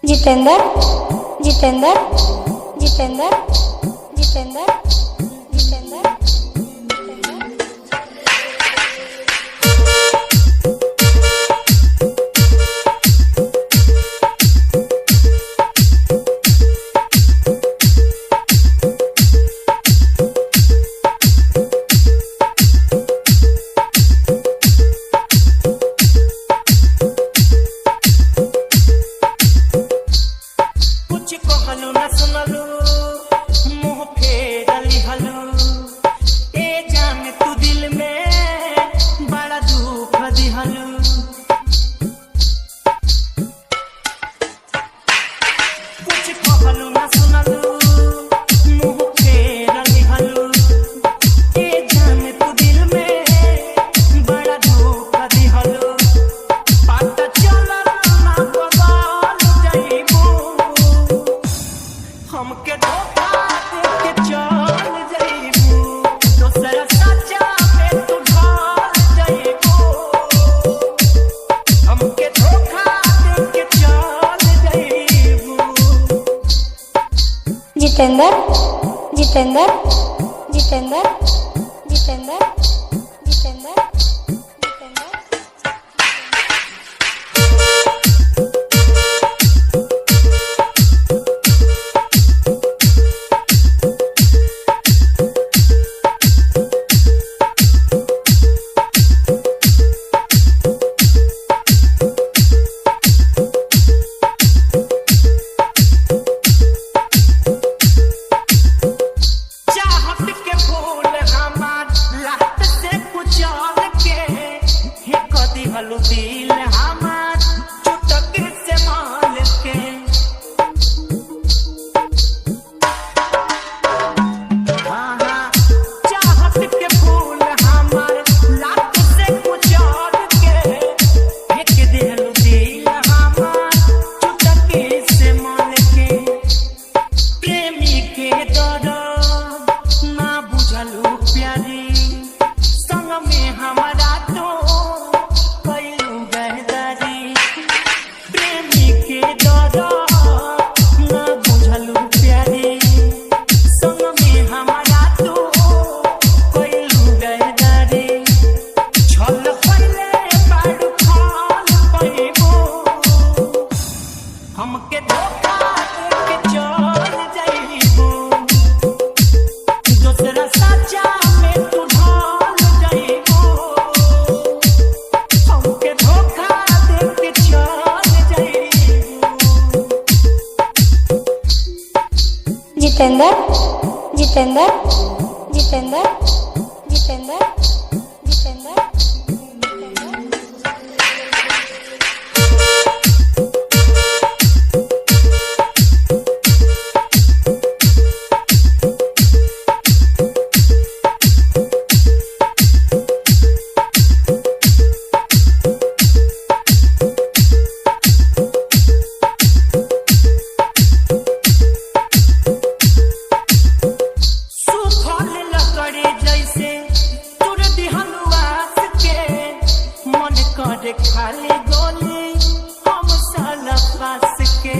जितेंद्र जितेंद्र जितेंद्र जितेंद्र जितेंद्र कहलू न सुनलू मुँह फेरली हलू ए जान तू दिल में बड़ा दुख दिहलू कुछ कहलू न सुनलू मुँह फेरली हलू ए जान तू दिल में बड़ा दुख दिहलू पता चलल ना बदल जाइबू हमके धोखा देके चल जाइबू दोसरा सच्चा में तू ढल जाइबू हमके धोखा देके चल जाइबू जितेंद्र जितेंद्र जितेंद्र जितेंद्र जितेंद्र हलू दिल हमार चुटक से माल के चाहत के फूल हमार लात से कुचल के फेंक दिलू दिल हमार चुटक से माल के प्रेमी के दर्द ना बुझलू प्यारी संग में हमारा तो हमके धोखा देके चल जाइबू दोसरा सच्चा में तू ढल जाइबू हमके धोखा देके चल जाइबू जितेंद्र जितेंद्र जितेंद्र जितेंद्र जितेंद्र खाली गोली हम साला पास के